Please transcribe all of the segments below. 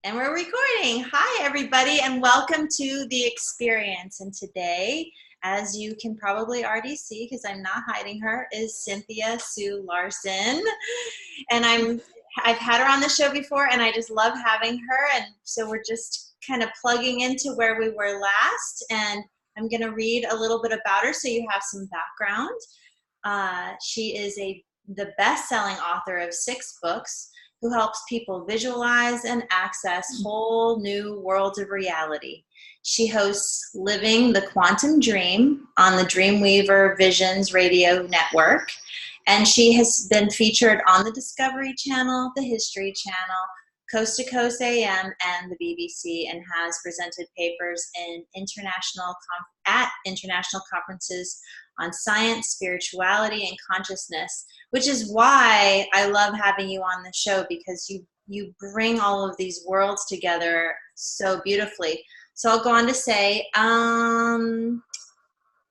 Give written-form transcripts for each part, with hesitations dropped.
And we're recording. Hi, everybody, and welcome to The Experience. And today, as you can probably already see, because I'm not hiding her, is Cynthia Sue Larson. And I've had her on the show before, and I just love having her. And so we're just kind of plugging into where we were last. And I'm going to read a little bit about her so you have some background. She is the best-selling author of 6 books, who helps people visualize and access whole new worlds of reality. She hosts Living the Quantum Dream on the Dreamweaver Visions radio network, and she has been featured on the Discovery Channel, the History Channel, Coast to Coast AM, and the BBC, and has presented papers in international conferences on science, spirituality, and consciousness, which is why I love having you on the show, because you bring all of these worlds together so beautifully. So I'll go on to say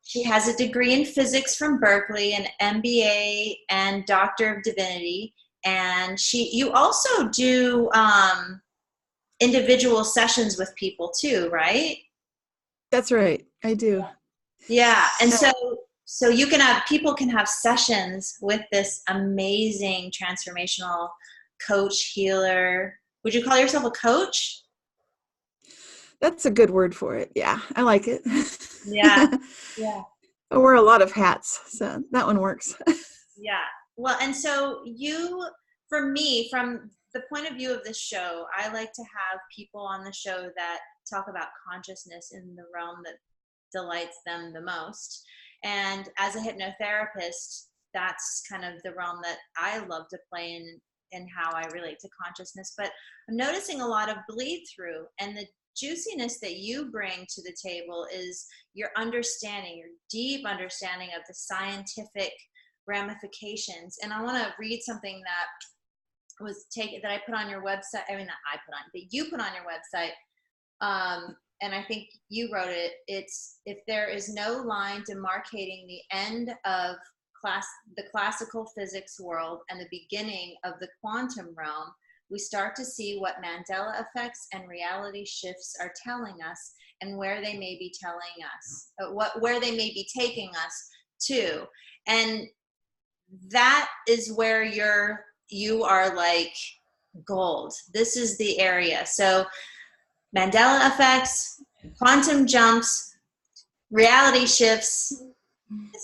she has a degree in physics from Berkeley, an MBA and Doctor of Divinity, and you also do individual sessions with people too, right? That's right, I do. Yeah, and so people can have sessions with this amazing transformational coach, healer. Would you call yourself a coach? That's a good word for it. Yeah, I like it. Yeah, yeah. I wear a lot of hats, so that one works. Yeah. Well, and so for me, from the point of view of this show, I like to have people on the show that talk about consciousness in the realm that delights them the most. And as a hypnotherapist, that's kind of the realm that I love to play in how I relate to consciousness. But I'm noticing a lot of bleed through, and the juiciness that you bring to the table is your deep understanding of the scientific ramifications. And I want to read something that I put on your website. I mean, not I put on, but you put on your website. And I think you wrote it. It's, if there is no line demarcating the end of the classical physics world and the beginning of the quantum realm, we start to see what Mandela effects and reality shifts are telling us, and where they may be telling us, where they may be taking us to. And that is where you are like gold. This is the area. So Mandela effects, quantum jumps, reality shifts.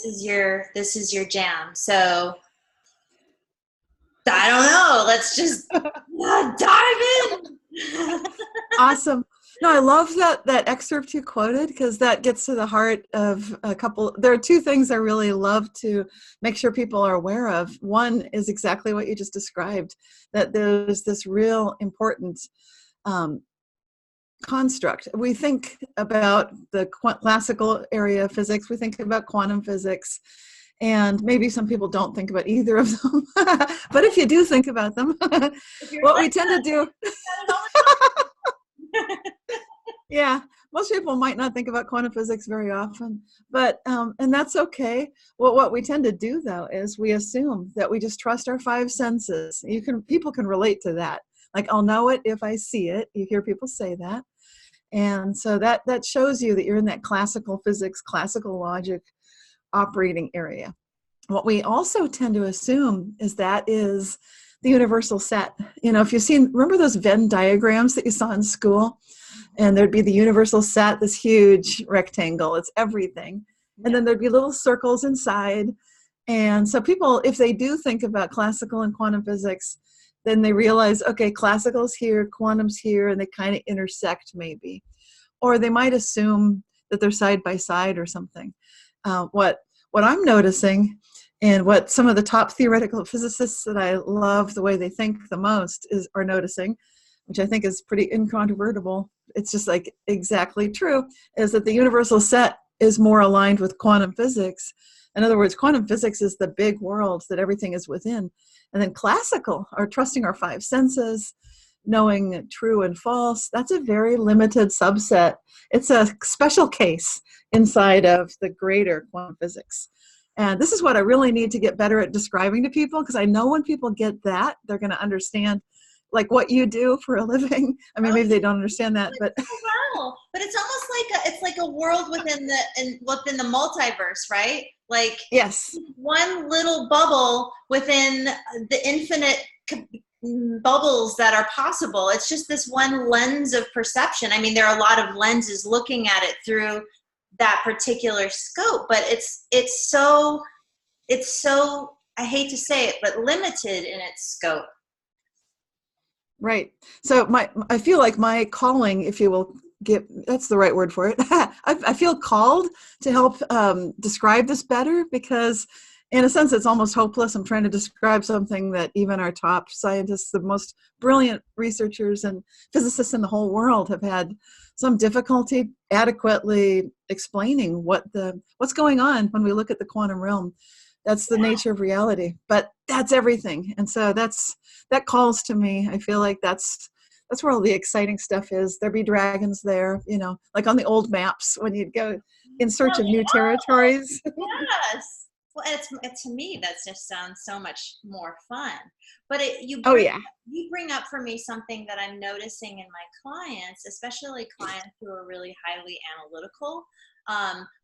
This is your jam. So I don't know. Let's just dive in. Awesome. No, I love that excerpt you quoted, because that gets to the heart of there are 2 things I really love to make sure people are aware of. One is exactly what you just described, that there's this real important construct. We think about the classical area of physics, we think about quantum physics, and maybe some people don't think about either of them. But if you do think about them, what we tend to do, yeah, most people might not think about quantum physics very often, but and that's okay. Well, what we tend to do, though, is we assume that we just trust our 5 senses. People can relate to that. Like, I'll know it if I see it. You hear people say that. And so that shows you that you're in that classical physics, classical logic operating area. What we also tend to assume is that is the universal set. You know, if you've remember those Venn diagrams that you saw in school? And there'd be the universal set, this huge rectangle, it's everything. And then there'd be little circles inside. And so people, if they do think about classical and quantum physics, then they realize, okay, classical's here, quantum's here, and they kind of intersect maybe. Or they might assume that they're side by side or something. What I'm noticing, and what some of the top theoretical physicists that I love the way they think the most are noticing, which I think is pretty incontrovertible, it's just like exactly true, is that the universal set is more aligned with quantum physics. In other words, quantum physics is the big world that everything is within. And then classical, or trusting our 5 senses, knowing true and false, that's a very limited subset. It's a special case inside of the greater quantum physics. And this is what I really need to get better at describing to people, because I know when people get that, they're going to understand like what you do for a living. I mean, Oh, maybe they don't understand that, but wow. But it's almost like it's like a world within the multiverse, right? Like yes, one little bubble within the infinite bubbles that are possible. It's just this one lens of perception. I mean, there are a lot of lenses looking at it through that particular scope, but it's so I hate to say it, but limited in its scope. right. So I feel like my calling, if you will, get that's the right word for it. I feel called to help describe this better because, in a sense, it's almost hopeless. I'm trying to describe something that even our top scientists, the most brilliant researchers and physicists in the whole world, have had some difficulty adequately explaining what's going on when we look at the quantum realm. That's the nature of reality, but that's everything, and so that calls to me. I feel like that's where all the exciting stuff is. There be dragons there, like on the old maps when you'd go in search of new territories. Yes. Well, to me, that just sounds so much more fun. But Oh yeah. you bring up for me something that I'm noticing in my clients, especially clients who are really highly analytical.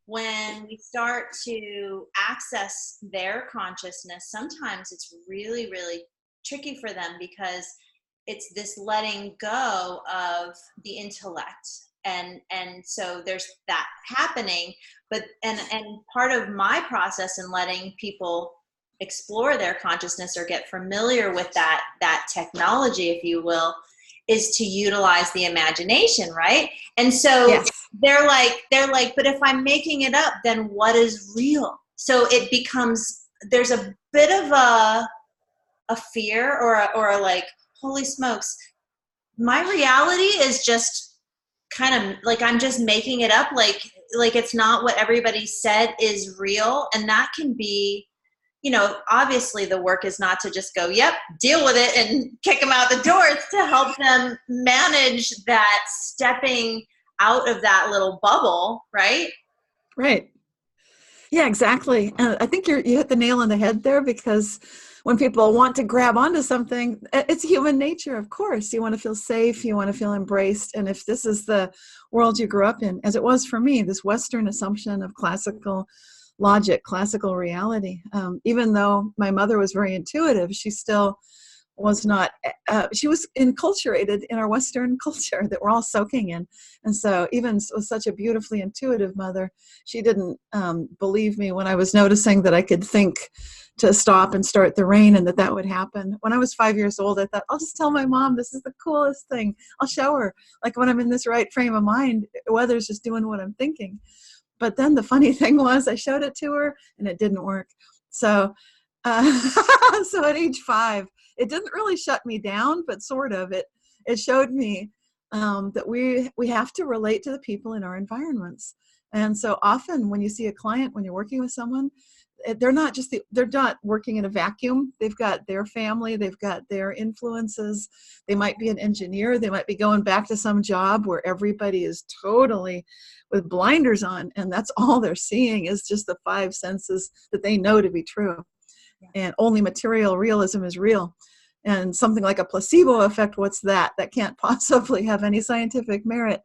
When we start to access their consciousness, sometimes it's really, really tricky for them because it's this letting go of the intellect, and so there's that happening. But and part of my process in letting people explore their consciousness or get familiar with that technology, if you will, is to utilize the imagination, right? And so Yes. they're like, but if I'm making it up, then what is real? So it becomes, there's a bit of a fear or like, holy smokes, my reality is just kind of like I'm just making it up, like it's not what everybody said is real. And that can be, obviously the work is not to just go, yep, deal with it and kick them out the door. It's to help them manage that stepping out of that little bubble, right? Right. Yeah, exactly. And I think you hit the nail on the head there, because when people want to grab onto something, it's human nature, of course. You want to feel safe, you want to feel embraced. And if this is the world you grew up in, as it was for me, this Western assumption of classical logic, classical reality, even though my mother was very intuitive, she still was not, she was enculturated in our Western culture that we're all soaking in. And so even with such a beautifully intuitive mother, she didn't believe me when I was noticing that I could think to stop and start the rain and that would happen. When I was 5 years old, I thought, I'll just tell my mom this is the coolest thing. I'll show her. Like when I'm in this right frame of mind, weather's just doing what I'm thinking. But then the funny thing was I showed it to her and it didn't work. So so at age 5, it didn't really shut me down, but sort of. It showed me that we have to relate to the people in our environments. And so often when you see a client, when you're working with someone, they're not working in a vacuum. They've got their family, they've got their influences. They might be an engineer, they might be going back to some job where everybody is totally with blinders on, and that's all they're seeing is just the 5 senses that they know to be true. And only material realism is real. And something like a placebo effect, what's that? That can't possibly have any scientific merit.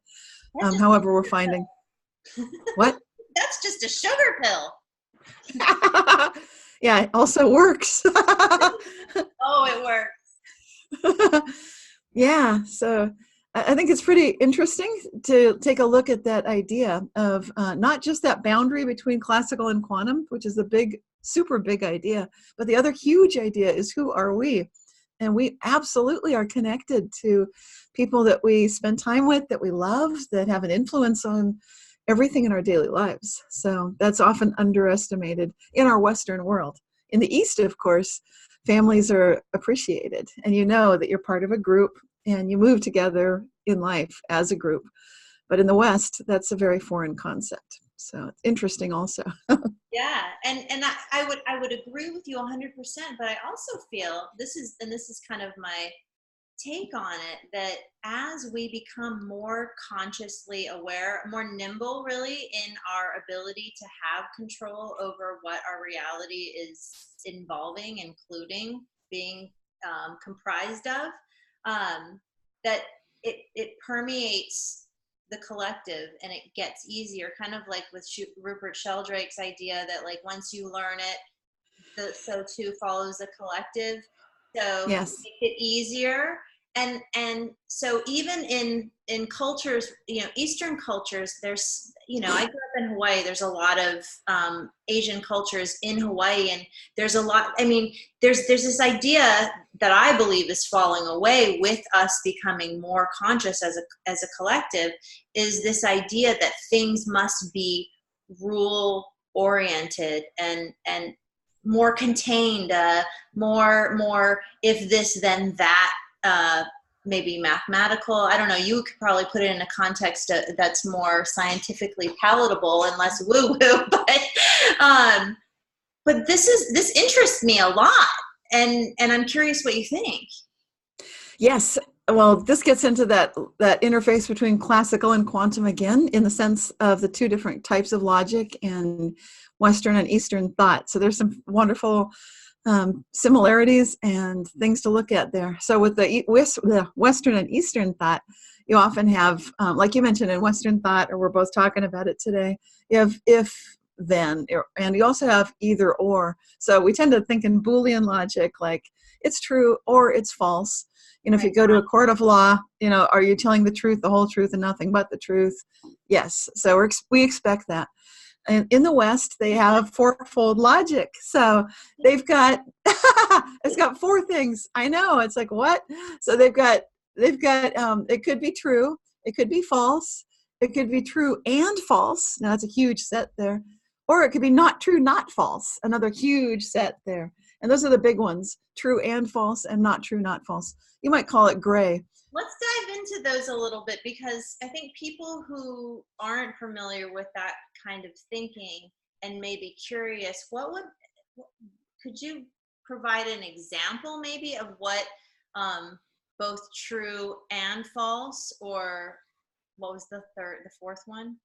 However, we're finding what? That's just a sugar pill. Yeah, it also works. Oh, it works. Yeah, so I think it's pretty interesting to take a look at that idea of not just that boundary between classical and quantum, which is a big, super big idea, but the other huge idea is, who are we? And we absolutely are connected to people that we spend time with, that we love, that have an influence on everything in our daily lives. So that's often underestimated in our Western world. In the East, of course, families are appreciated, and you know that you're part of a group and you move together in life as a group. But in the West, that's a very foreign concept. So it's interesting also. Yeah, and I would agree with you 100%. But I also feel this is kind of my take on it, that as we become more consciously aware, more nimble, really, in our ability to have control over what our reality is involving, including being comprised of, that it permeates the collective and it gets easier, kind of like with Rupert Sheldrake's idea that like once you learn it, so too follows the collective. So Yes. make it easier. And so even in cultures, Eastern cultures, there's, I grew up in Hawaii. There's a lot of Asian cultures in Hawaii, and there's a lot. I mean, there's this idea that I believe is falling away with us becoming more conscious as a collective, is this idea that things must be rule oriented and more contained, more if this then that, maybe mathematical. I don't know. You could probably put it in a context that's more scientifically palatable and less woo woo. But this interests me a lot, and I'm curious what you think. Yes. Well, this gets into that interface between classical and quantum again, in the sense of the two different types of logic and Western and Eastern thought. So there's some wonderful similarities and things to look at there. So with the Western and Eastern thought, you often have, like you mentioned in Western thought, or we're both talking about it today, you have if, then, and you also have either or. So we tend to think in Boolean logic, like it's true or it's false. If you go to a court of law, are you telling the truth, the whole truth, and nothing but the truth? Yes. So we expect that. And in the West, they have fourfold logic. So they've got, it's got four things. I know. It's like, what? So they've got, it could be true. It could be false. It could be true and false. Now that's a huge set there. Or it could be not true, not false. Another huge set there. And those are the big ones: true and false, and not true, not false. You might call it gray. Let's dive into those a little bit, because I think people who aren't familiar with that kind of thinking and may be curious, could you provide an example maybe of what both true and false, or what was the fourth one?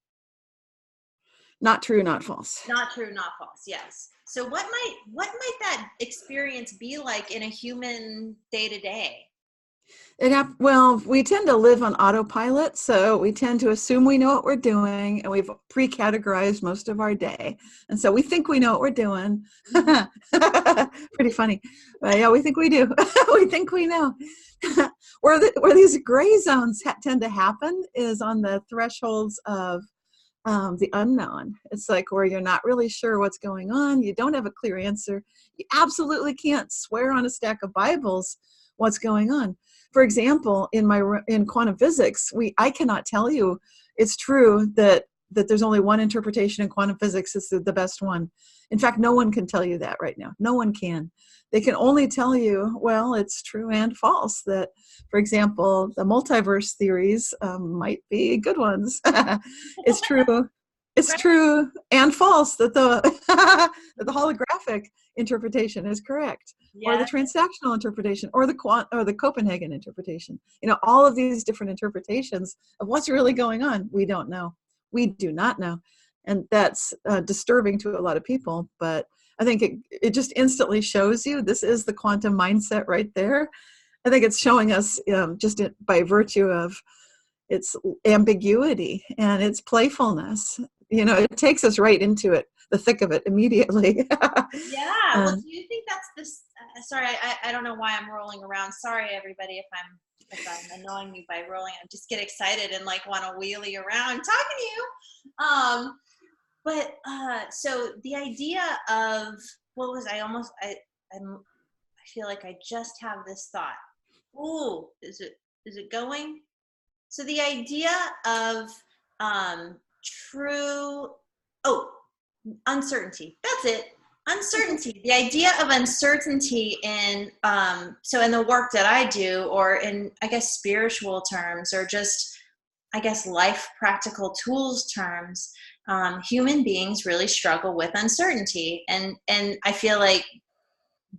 Not true, not false. Not true, not false. Yes. So what might that experience be like in a human day to day? Well, we tend to live on autopilot, so we tend to assume we know what we're doing, and we've pre-categorized most of our day, and so we think we know what we're doing. Pretty funny, but yeah, we think we do. We think we know. Where these gray zones tend to happen is on the thresholds of the unknown. It's like where you're not really sure what's going on. You don't have a clear answer. You absolutely can't swear on a stack of Bibles what's going on. For example, in quantum physics, I cannot tell you it's true that there's only one interpretation in quantum physics is the best one. In fact, no one can tell you that right now. No one can. They can only tell you, well, it's true and false. That, for example, the multiverse theories might be good ones. It's true. It's true and false that that the holographic interpretation is correct, or the transactional interpretation, or the Copenhagen interpretation. All of these different interpretations of what's really going on, we don't know. We do not know, and that's disturbing to a lot of people. But I think it just instantly shows you this is the quantum mindset right there. I think it's showing us by virtue of its ambiguity and its playfulness. It takes us right into it, the thick of it, immediately. Yeah. Well, do you think that's this? Sorry, I don't know why I'm rolling around. Sorry, everybody, if I'm annoying you by rolling. I just get excited and like want to wheelie around talking to you. But so the idea of I feel like I just have this thought. Ooh, is it going? So the idea of uncertainty. That's it. Uncertainty. The idea of uncertainty in the work that I do, or in, I guess, spiritual terms, or just, I guess, life practical tools terms, human beings really struggle with uncertainty, and I feel like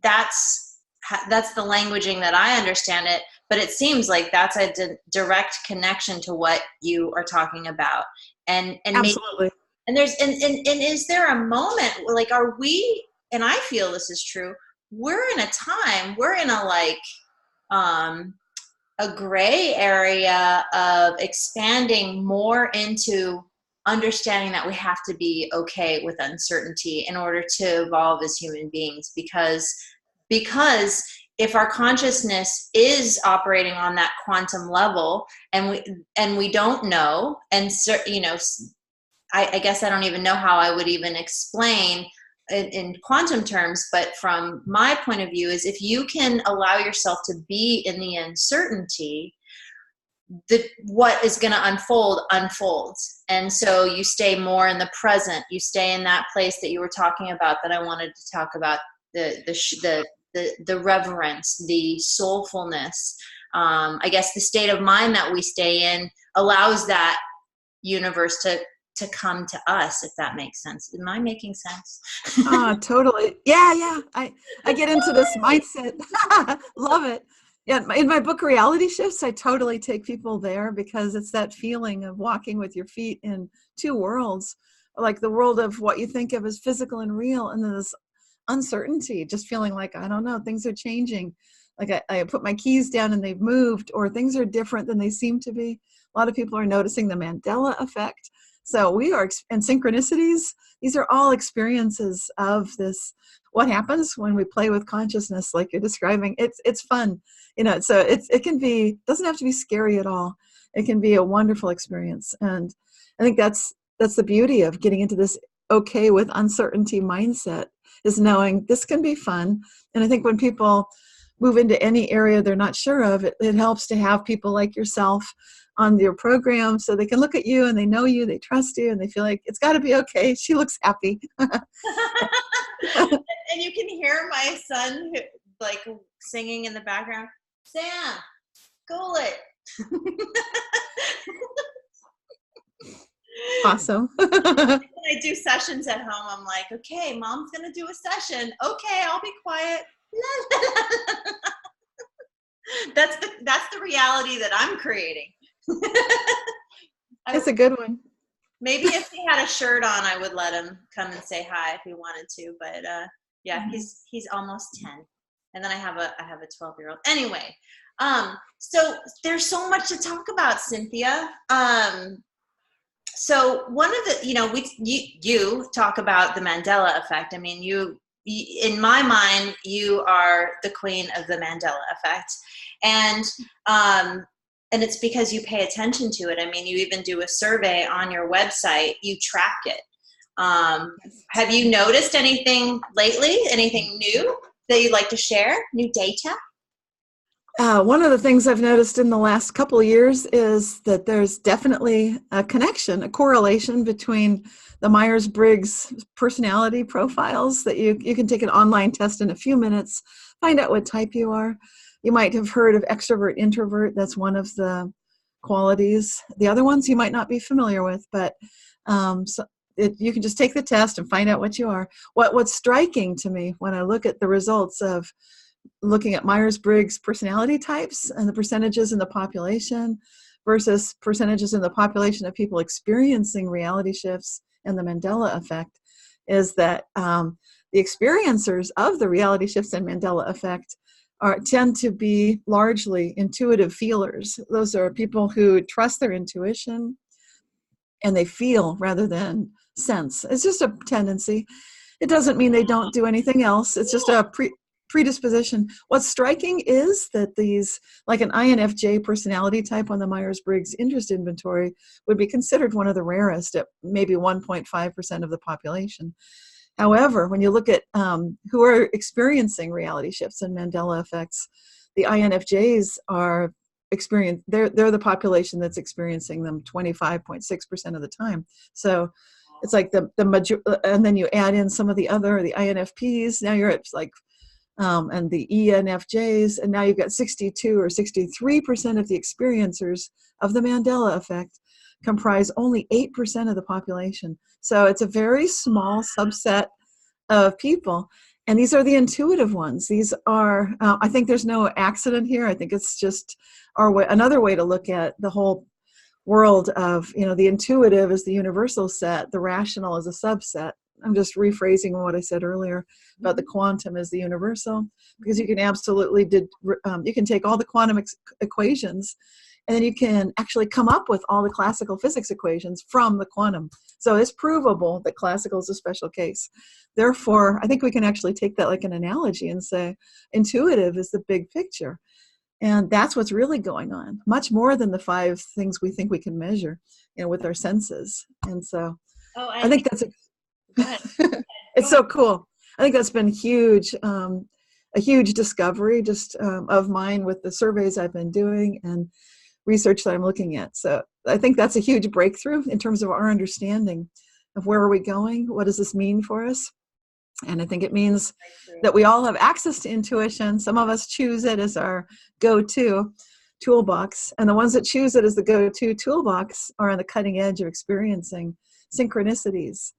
that's the languaging that I understand it. But it seems like that's a direct connection to what you are talking about, and absolutely. And is there a moment like, are we, and I feel this is true, we're in a a gray area of expanding more into understanding that we have to be okay with uncertainty in order to evolve as human beings, because if our consciousness is operating on that quantum level and we don't know, and I guess I don't even know how I would even explain in quantum terms, but from my point of view is if you can allow yourself to be in the uncertainty, what is going to unfold unfolds. And so you stay more in the present, you stay in that place that you were talking about, that I wanted to talk about, the reverence, the soulfulness. I guess the state of mind that we stay in allows that universe to come to us, if that makes sense. Am I making sense? Totally. Yeah. I get into this mindset. Love it. Yeah, in my book Reality Shifts, I totally take people there, because it's that feeling of walking with your feet in two worlds, like the world of what you think of as physical and real, and then this uncertainty, just feeling like, I don't know, things are changing. Like I put my keys down and they've moved, or things are different than they seem to be. A lot of people are noticing the Mandela effect. So and synchronicities, these are all experiences of this, what happens when we play with consciousness, like you're describing. It's fun, so it can be, doesn't have to be scary at all. It can be a wonderful experience. And I think that's the beauty of getting into this okay with uncertainty mindset, is knowing this can be fun. And I think when people move into any area they're not sure of, it helps to have people like yourself on your program, so they can look at you and they know you, they trust you, and they feel like it's got to be okay. She looks happy. And you can hear my son like singing in the background, Sam, cool it. Awesome. When I do sessions at home, I'm like, okay, mom's gonna do a session. Okay, I'll be quiet. That's the reality that I'm creating. That's a good one. Maybe if he had a shirt on, I would let him come and say hi if he wanted to. But yeah, he's almost 10, and then I have a 12-year-old. Anyway, so there's so much to talk about, Cynthia. So one of the, you talk about the Mandela effect. I mean, in my mind, you are the queen of the Mandela effect, and it's because you pay attention to it. I mean, you even do a survey on your website. You track it. Have you noticed anything lately? Anything new that you'd like to share? New data? One of the things I've noticed in the last couple of years is that there's definitely a connection, a correlation between the Myers-Briggs personality profiles, that you can take an online test in a few minutes, find out what type you are. You might have heard of extrovert, introvert. That's one of the qualities. The other ones you might not be familiar with, but you can just take the test and find out what you are. What's striking to me when I look at the results of looking at Myers-Briggs personality types and the percentages in the population versus percentages in the population of people experiencing reality shifts and the Mandela effect, is that the experiencers of the reality shifts and Mandela effect tend to be largely intuitive feelers. Those are people who trust their intuition and they feel rather than sense. It's just a tendency. It doesn't mean they don't do anything else. It's just a predisposition. What's striking is that these, like an INFJ personality type on the Myers-Briggs interest inventory, would be considered one of the rarest at maybe 1.5% of the population. However, when you look at who are experiencing reality shifts and Mandela effects, the INFJs are they're the population that's experiencing them 25.6% of the time. So it's like the major, and then you add in some of the INFPs. Now you're at like and the ENFJs, and now you've got 62 or 63% of the experiencers of the Mandela effect comprise only 8% of the population. So it's a very small subset of people. And these are the intuitive ones. These are, I think there's no accident here. I think it's just another way to look at the whole world of, the intuitive is the universal set, the rational is a subset. I'm just rephrasing what I said earlier about the quantum as the universal, because you can absolutely you can take all the quantum equations, and then you can actually come up with all the classical physics equations from the quantum. So it's provable that classical is a special case. Therefore, I think we can actually take that like an analogy and say intuitive is the big picture. And that's what's really going on, much more than the 5 things we think we can measure, with our senses. And so I think that's go ahead. it's so cool. I think that's been huge, a huge discovery just of mine with the surveys I've been doing and research that I'm looking at. So I think that's a huge breakthrough in terms of our understanding of where are we going, what does this mean for us. And I think it means that we all have access to intuition. Some of us choose it as our go-to toolbox, and the ones that choose it as the go-to toolbox are on the cutting edge of experiencing synchronicities,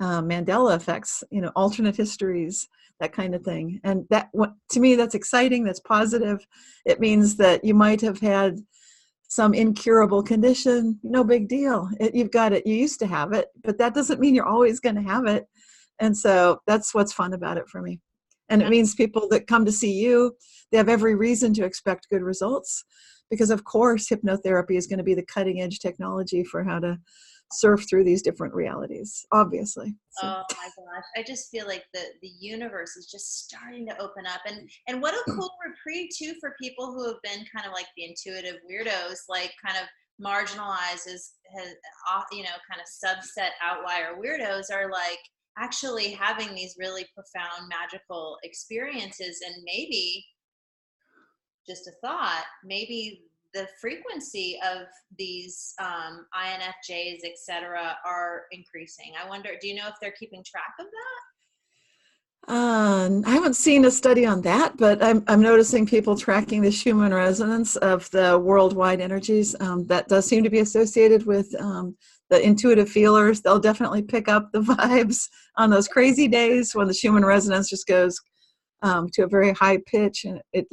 Mandela effects, alternate histories, that kind of thing. And that, to me, that's exciting, that's positive. It means that you might have had some incurable condition, no big deal. You've got it, you used to have it, but that doesn't mean you're always going to have it. And so that's what's fun about it for me. And it means people that come to see you, they have every reason to expect good results, because of course hypnotherapy is going to be the cutting edge technology for how to surf through these different realities, obviously. So. Oh my gosh, I just feel like the universe is just starting to open up, and what a cool reprieve too for people who have been kind of like the intuitive weirdos, like kind of marginalized as kind of subset outlier weirdos, are like actually having these really profound magical experiences. And maybe, just a thought, maybe the frequency of these INFJs, etc., are increasing. I wonder, do you know if they're keeping track of that? I haven't seen a study on that, but I'm noticing people tracking the Schumann resonance of the worldwide energies. That does seem to be associated with the intuitive feelers. They'll definitely pick up the vibes on those crazy days when the Schumann resonance just goes to a very high pitch, and it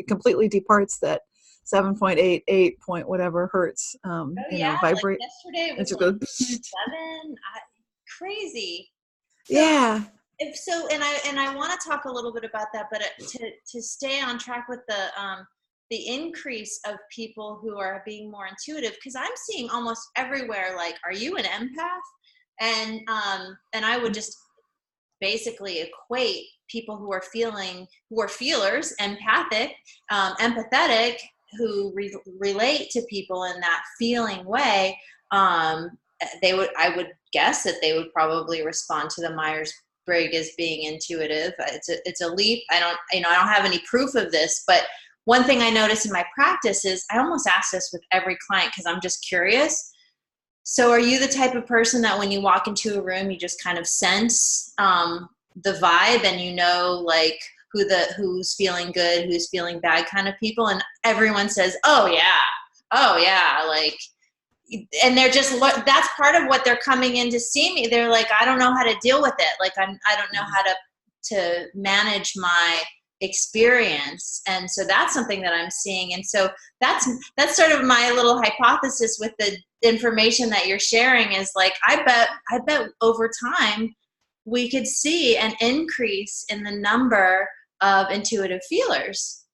completely departs that 7.88 point whatever hertz, vibrate. Like yesterday it was like goes, 7, crazy. So, yeah. If so, and I want to talk a little bit about that, but to stay on track with the increase of people who are being more intuitive, because I'm seeing almost everywhere, like, are you an empath? And I would just basically equate people who are feelers, empathic, empathetic, who relate to people in that feeling way. I would guess that they would probably respond to the Myers-Briggs as being intuitive. It's a leap. I don't have any proof of this, but one thing I notice in my practice is I almost ask this with every client because I'm just curious. So are you the type of person that when you walk into a room, you just kind of sense the vibe, and like who's feeling good, who's feeling bad kind of people, and everyone says, oh yeah, like, and they're just, that's part of what they're coming in to see me. They're like, I don't know how to deal with it. Like, I don't know how to manage my experience. And so that's something that I'm seeing. And so that's sort of my little hypothesis with the information that you're sharing, is like, I bet over time we could see an increase in the number of intuitive feelers.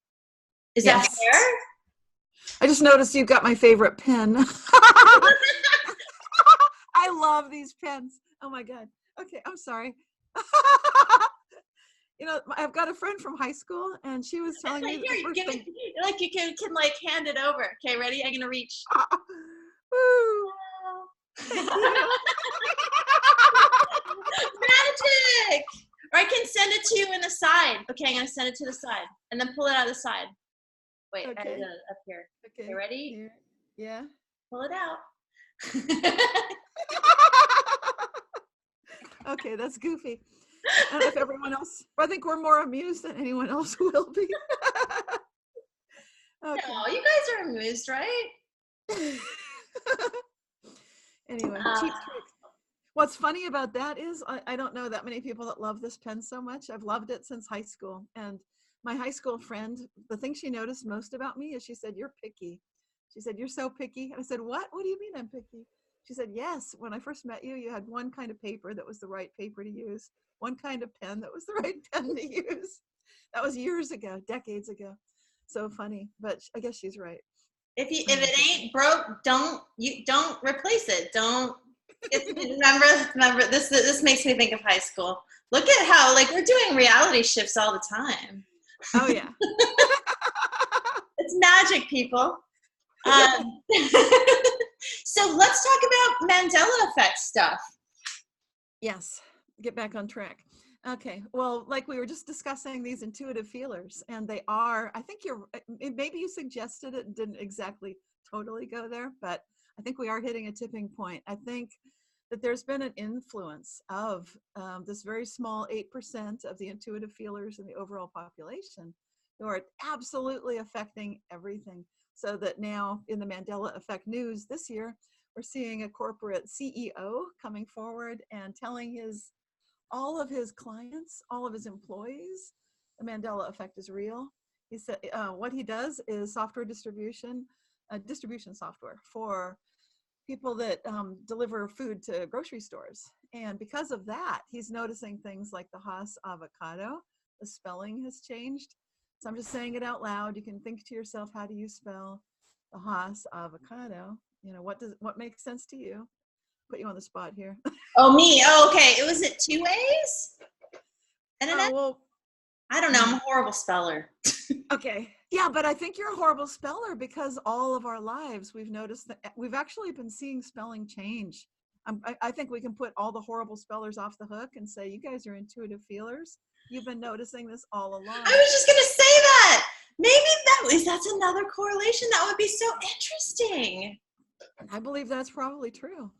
Is that fair? I just noticed you got my favorite pen. I love these pens. Oh my God. Okay, I'm sorry. I've got a friend from high school, and she was telling me the first thing. Like, you can like hand it over. Okay, ready? I'm gonna reach. Woo. Magic! Or I can send it to you in the side. Okay, I'm gonna send it to the side, and then pull it out of the side. Wait, okay. I did it up here. Okay, you ready? Yeah. Pull it out. Okay, that's goofy. I don't know if everyone else, I think we're more amused than anyone else will be. Okay. No, you guys are amused, right? Anyway, cheap tricks. What's funny about that is I don't know that many people that love this pen so much. I've loved it since high school. And my high school friend, the thing she noticed most about me is she said, you're picky. She said, you're so picky. And I said, what? What do you mean I'm picky? She said, yes, when I first met you, you had one kind of paper that was the right paper to use, one kind of pen that was the right pen to use. That was years ago, decades ago. So funny, but I guess she's right. If it ain't broke, don't replace it. Don't. Remember this makes me think of high school. Look at how like we're doing reality shifts all the time. Oh yeah. It's magic, people. So let's talk about Mandela effect stuff. Yes, get back on track. Okay, well, like we were just discussing these intuitive feelers, and they are, I think maybe you suggested it and didn't exactly totally go there, but I think we are hitting a tipping point. I think that there's been an influence of this very small 8% of the intuitive feelers in the overall population who are absolutely affecting everything. So that now in the Mandela Effect news this year, we're seeing a corporate CEO coming forward and telling all of his clients, all of his employees, the Mandela Effect is real. He said what he does is software distribution software for people that deliver food to grocery stores. And because of that, he's noticing things like the Haas avocado, the spelling has changed. So I'm just saying it out loud. You can think to yourself, how do you spell the Haas avocado? You know, what makes sense to you? Put you on the spot here. Oh, me. Oh, okay. Was it 2 A's? And an F? Well, I don't know. I'm a horrible speller. Okay. Yeah, but I think you're a horrible speller because all of our lives we've noticed that we've actually been seeing spelling change. I think we can put all the horrible spellers off the hook and say, you guys are intuitive feelers. You've been noticing this all along. I was just going to say that. Maybe that's another correlation. That would be so interesting. I believe that's probably true.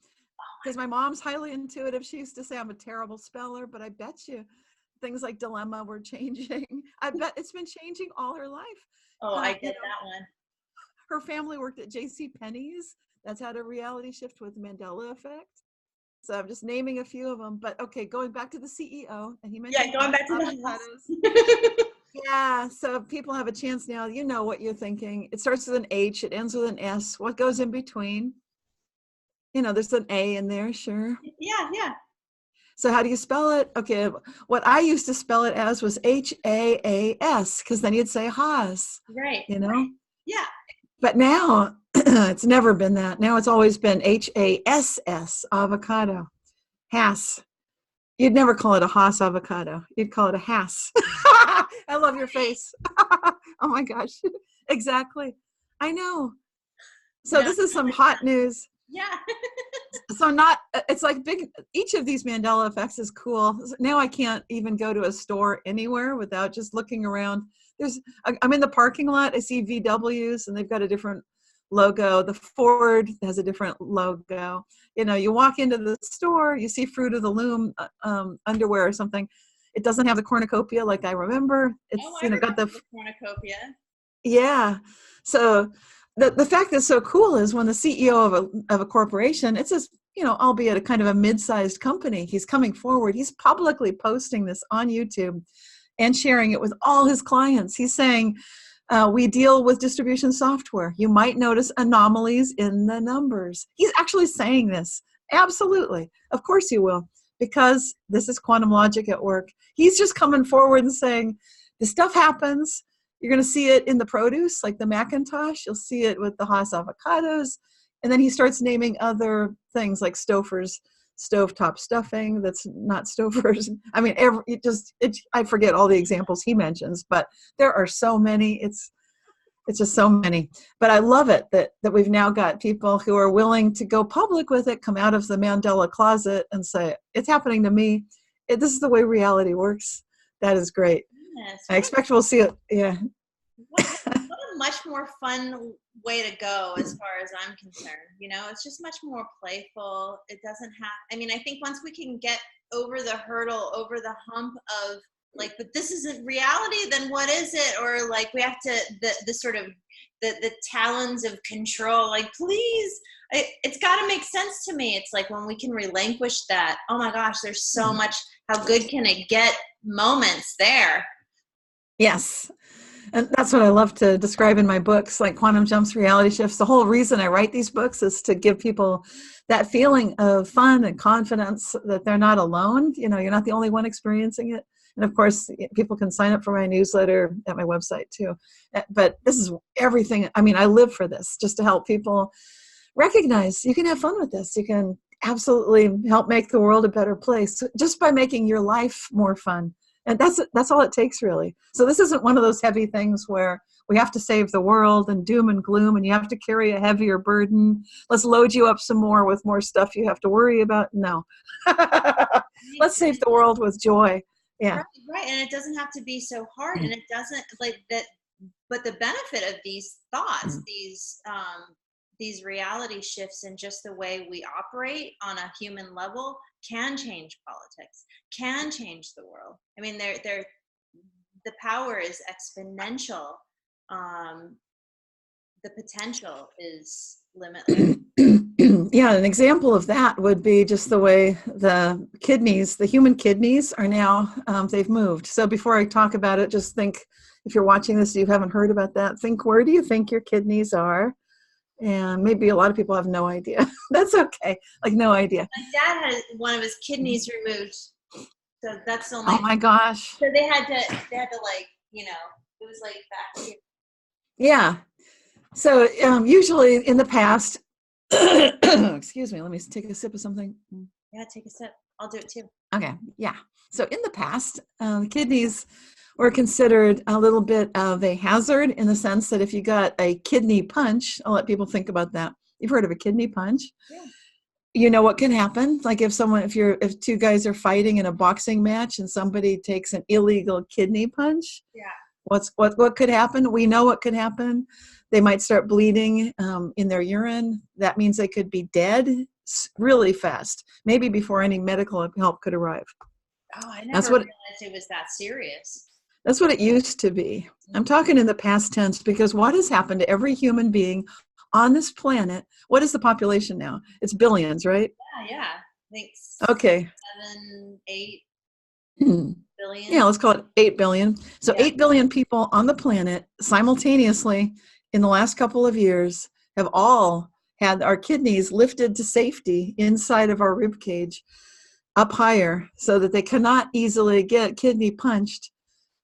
Because my mom's highly intuitive. She used to say I'm a terrible speller, but I bet you things like dilemma were changing. I bet it's been changing all her life. Oh, I get that one. Her family worked at J.C. Penney's. That's had a reality shift with the Mandela effect. So I'm just naming a few of them. But okay, going back to the CEO, and he mentioned going back to the yeah, so if people have a chance now, you know what you're thinking. It starts with an H, it ends with an S. What goes in between? You know, there's an A in there, sure. Yeah. So how do you spell it? Okay, what I used to spell it as was Haas, because then you'd say Haas. Right. You know? Right. Yeah. But now it's never been that. Now it's always been Hass, avocado. Hass. You'd never call it a Haas avocado. You'd call it a Hass. I love your face. Oh my gosh. Exactly. I know. So this is some hot news. Yeah. So it's like each of these Mandela effects is cool. Now I can't even go to a store anywhere without just looking around. I'm in the parking lot. I see VWs and they've got a different logo. The Ford has a different logo. You know, you walk into the store, you see Fruit of the Loom underwear or something. It doesn't have the cornucopia like I remember. It's got the cornucopia. Yeah. So the fact that's so cool is when the CEO of a corporation, it's just, albeit a kind of a mid-sized company, he's coming forward, he's publicly posting this on YouTube and sharing it with all his clients. He's saying, we deal with distribution software. You might notice anomalies in the numbers. He's actually saying this. Absolutely. Of course you will, because this is quantum logic at work. He's just coming forward and saying, this stuff happens. You're going to see it in the produce, like the Macintosh. You'll see it with the Haas avocados. And then he starts naming other things like Stouffer's stovetop stuffing that's not Stouffer's. I mean, I forget all the examples he mentions, but there are so many. It's just so many. But I love it that we've now got people who are willing to go public with it, come out of the Mandela closet and say, it's happening to me. This is the way reality works. That is great. Yes. I expect we'll see it. Yeah. What a much more fun way to go as far as I'm concerned. It's just much more playful. It doesn't have, I think once we can get over the hurdle, over the hump of like, but this isn't reality, then what is it? Or like we have to, the sort of the talons of control, like, please, it's got to make sense to me. It's like when we can relinquish that, oh my gosh, there's so much, how good can it get moments there. Yes. And that's what I love to describe in my books, like Quantum Jumps, Reality Shifts. The whole reason I write these books is to give people that feeling of fun and confidence that they're not alone. You know, you're not the only one experiencing it. And of course, people can sign up for my newsletter at my website too. But this is everything. I mean, I live for this, just to help people recognize you can have fun with this. You can absolutely help make the world a better place just by making your life more fun. And that's all it takes, really. So this isn't one of those heavy things where we have to save the world and doom and gloom and you have to carry a heavier burden. Let's load you up some more with more stuff you have to worry about. No. Let's save the world with joy. Yeah. Right. And it doesn't have to be so hard, and it doesn't like that. But the benefit of these thoughts, these reality shifts in just the way we operate on a human level can change politics, can change the world. I mean, the power is exponential. The potential is limitless. Yeah, an example of that would be just the way the human kidneys are now, they've moved. So before I talk about it, just think, if you're watching this, you haven't heard about that, think, where do you think your kidneys are? And maybe a lot of people have no idea. That's okay. Like, no idea. My dad had one of his kidneys removed. So that's only. Oh my gosh. So they had to like, you know, it was like back here. Yeah. So usually in the past, excuse me, let me take a sip of something. Yeah, take a sip. I'll do it too. Okay. Yeah. So in the past, kidneys were considered a little bit of a hazard, in the sense that if you got a kidney punch, I'll let people think about that. You've heard of a kidney punch? Yeah. You know what can happen? Like if two guys are fighting in a boxing match and somebody takes an illegal kidney punch. Yeah. What could happen? We know what could happen. They might start bleeding in their urine. That means they could be dead really fast, maybe before any medical help could arrive. Oh, I never realized it was that serious. That's what it used to be. I'm talking in the past tense, because what has happened to every human being on this planet? What is the population now? It's billions, right? Yeah. Thanks. Okay. 7, 8 billion. Yeah, let's call it 8 billion. So 8 billion people on the planet simultaneously in the last couple of years have all had our kidneys lifted to safety inside of our rib cage, up higher, so that they cannot easily get kidney punched.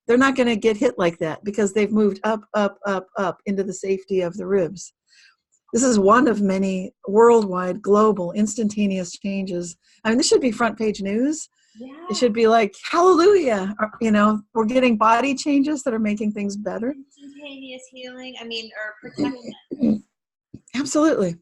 They're not going to get hit like that because they've moved up, up, up, up into the safety of the ribs. This is one of many worldwide, global, instantaneous changes. I mean, this should be front page news. Yeah. It should be like, hallelujah, you know, we're getting body changes that are making things better. Instantaneous healing, I mean, or protection. Absolutely.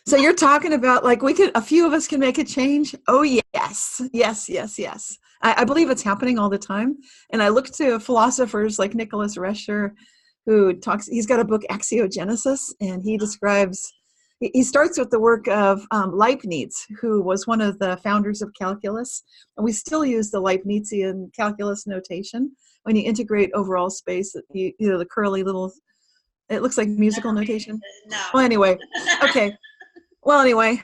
So you're talking about, like, a few of us can make a change? Oh, yes. Yes, yes, yes. I believe it's happening all the time. And I look to philosophers like Nicholas Rescher, he's got a book, Axiogenesis, and he starts with the work of Leibniz, who was one of the founders of calculus. And we still use the Leibnizian calculus notation when you integrate overall space, the curly little, it looks like musical notation. No. Well, anyway, okay. Well, anyway,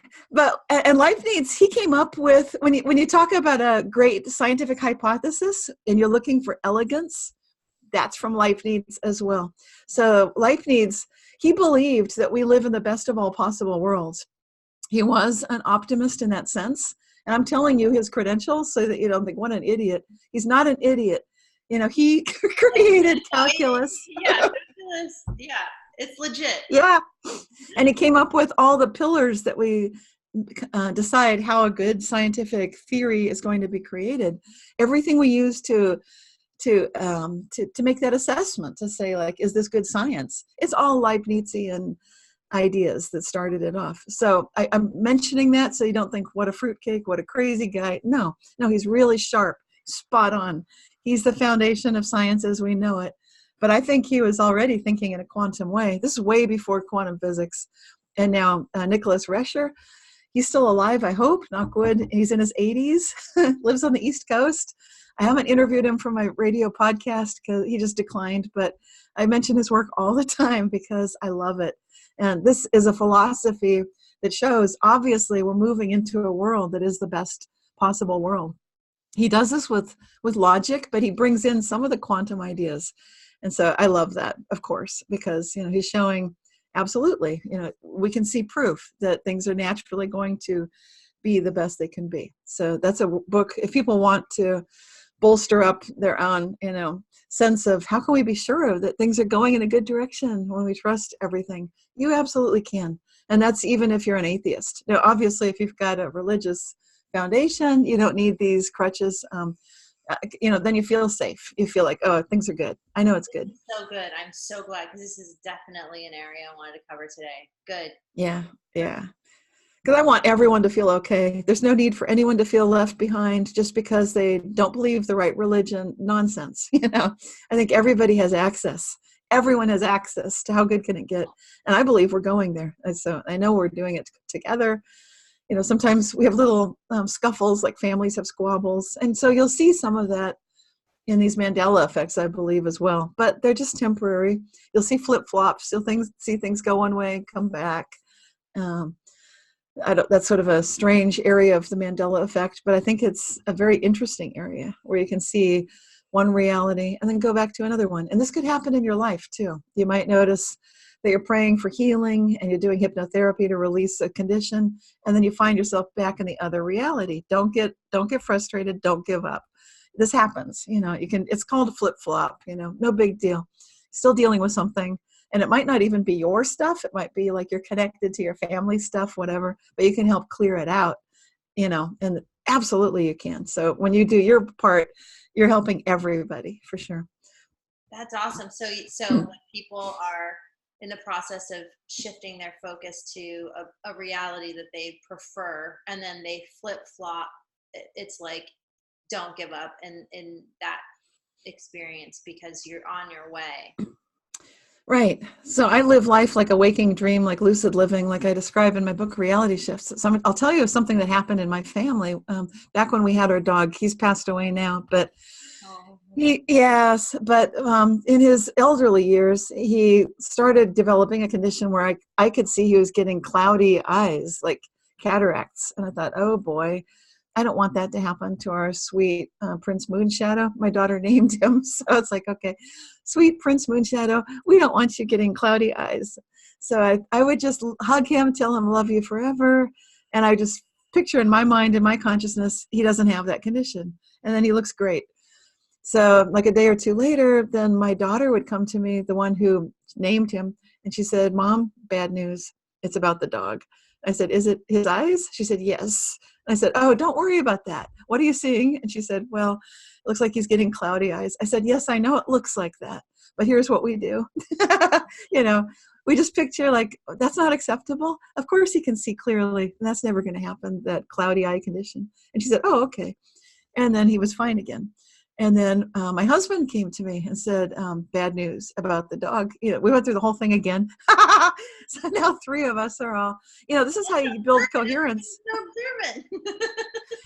and Leibniz, he came up with, when you talk about a great scientific hypothesis and you're looking for elegance, that's from Leibniz as well. So Leibniz, he believed that we live in the best of all possible worlds. He was an optimist in that sense. And I'm telling you his credentials so that you don't think, what an idiot. He's not an idiot. You know, he created calculus. Yeah, calculus. Yeah. It's legit. Yeah. And he came up with all the pillars that we decide how a good scientific theory is going to be created. Everything we use to make that assessment, to say, like, is this good science? It's all Leibnizian ideas that started it off. So I'm mentioning that so you don't think, what a fruitcake, what a crazy guy. No, he's really sharp, spot on. He's the foundation of science as we know it. But I think he was already thinking in a quantum way. This is way before quantum physics. And now Nicholas Rescher, he's still alive, I hope, knock wood. He's in his 80s, lives on the East Coast. I haven't interviewed him for my radio podcast because he just declined, but I mention his work all the time because I love it. And this is a philosophy that shows, obviously, we're moving into a world that is the best possible world. he does this with logic, but he brings in some of the quantum ideas. And so I love that, of course, because, he's showing absolutely, we can see proof that things are naturally going to be the best they can be. So that's a book, if people want to bolster up their own, sense of how can we be sure that things are going in a good direction when we trust everything, you absolutely can. And that's even if you're an atheist. Now, obviously, if you've got a religious foundation, you don't need these crutches. Then you feel safe. You feel like, oh, things are good. I know it's good. So good. I'm so glad, because this is definitely an area I wanted to cover today. Good. Yeah. Because I want everyone to feel okay. There's no need for anyone to feel left behind just because they don't believe the right religion. Nonsense. I think everybody has access. Everyone has access to how good can it get. And I believe we're going there. And so I know we're doing it together. Sometimes we have little scuffles, like families have squabbles. And so you'll see some of that in these Mandela effects, I believe, as well. But they're just temporary. You'll see flip-flops. You'll see things go one way, come back. That's sort of a strange area of the Mandela effect, but I think it's a very interesting area where you can see one reality and then go back to another one. And this could happen in your life too. You might notice that you're praying for healing and you're doing hypnotherapy to release a condition, and then you find yourself back in the other reality. Don't get frustrated. Don't give up. This happens. It's called a flip-flop. No big deal. Still dealing with something. And it might not even be your stuff. It might be like you're connected to your family stuff, whatever, but you can help clear it out, and absolutely you can. So when you do your part, you're helping everybody for sure. That's awesome. So when people are in the process of shifting their focus to a reality that they prefer, and then they flip-flop, it's like, don't give up in that experience, because you're on your way. Right. So I live life like a waking dream, like lucid living, like I describe in my book, Reality Shifts. So I'll tell you something that happened in my family back when we had our dog. He's passed away now, but in his elderly years, he started developing a condition where I could see he was getting cloudy eyes, like cataracts. And I thought, oh boy, I don't want that to happen to our sweet Prince Moonshadow. My daughter named him. So it's like, okay, sweet Prince Moonshadow, we don't want you getting cloudy eyes. So I would just hug him, tell him, love you forever. And I just picture in my mind, in my consciousness, he doesn't have that condition. And then he looks great. So like a day or two later, then my daughter would come to me, the one who named him. And she said, Mom, bad news. It's about the dog. I said, is it his eyes? She said, yes. I said, oh, don't worry about that. What are you seeing? And she said, well, it looks like he's getting cloudy eyes. I said, yes, I know it looks like that, but here's what we do. We just picture like, that's not acceptable. Of course he can see clearly. And that's never going to happen, that cloudy eye condition. And she said, oh, okay. And then he was fine again. And then my husband came to me and said, bad news about the dog. We went through the whole thing again. So now three of us are all, this is how you build coherence.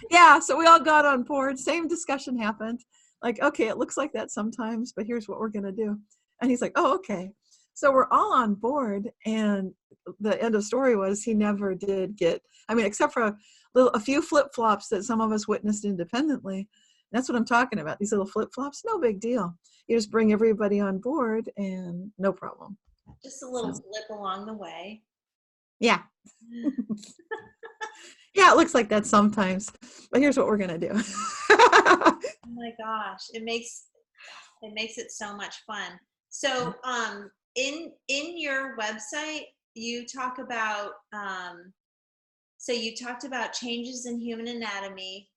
Yeah, so we all got on board. Same discussion happened. Like, okay, it looks like that sometimes, but here's what we're going to do. And he's like, oh, okay. So we're all on board. And the end of story was he never did get, except for a few flip-flops that some of us witnessed independently. That's what I'm talking about. These little flip-flops, no big deal. You just bring everybody on board and no problem. Just a little blip along the way. Yeah. Yeah, it looks like that sometimes. But here's what we're going to do. Oh my gosh. It makes it so much fun. So in your website, you talk about, you talked about changes in human anatomy,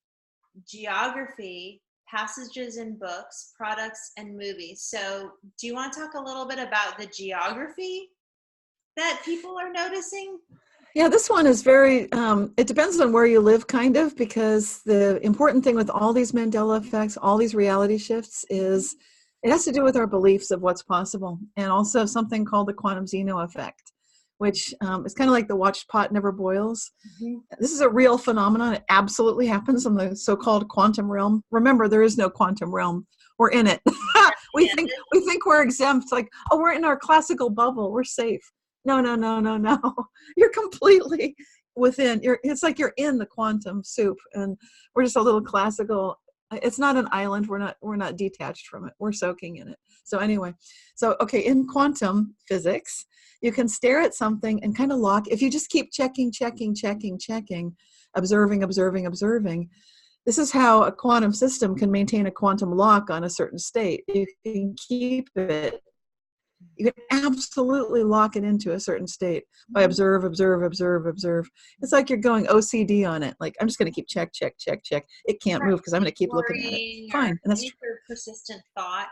geography, passages in books, products, and movies. So do you want to talk a little bit about the geography that people are noticing? Yeah, this one is very, it depends on where you live, kind of, because the important thing with all these Mandela effects, all these reality shifts, is it has to do with our beliefs of what's possible, and also something called the quantum Zeno effect, which is kind of like the watched pot never boils. Mm-hmm. This is a real phenomenon. It absolutely happens in the so-called quantum realm. Remember, there is no quantum realm. We're in it. we think we're exempt. Like, oh, we're in our classical bubble. We're safe. No. You're completely within. It's like you're in the quantum soup, and we're just a little classical It's not an island. We're not detached from it. We're soaking in it. So anyway, so okay, in quantum physics, you can stare at something and kind of lock. If you just keep checking, observing, this is how a quantum system can maintain a quantum lock on a certain state. You can keep it. You can absolutely lock it into a certain state by observe. It's like you're going OCD on it. Like, I'm just going to keep check. It can't move because I'm going to keep looking at it. Fine. And that's any sort of persistent thought.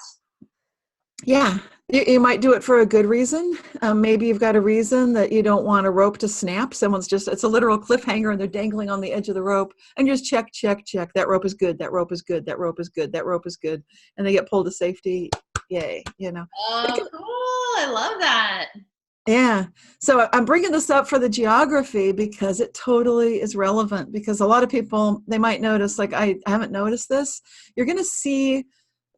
yeah. You might do it for a good reason. Maybe you've got a reason that you don't want a rope to snap. It's a literal cliffhanger and they're dangling on the edge of the rope, and just check. That rope is good. That rope is good. That rope is good. That rope is good. And they get pulled to safety. Yay. Oh, cool. I love that. Yeah. So I'm bringing this up for the geography because it totally is relevant, because a lot of people, they might notice, like I haven't noticed this. You're going to see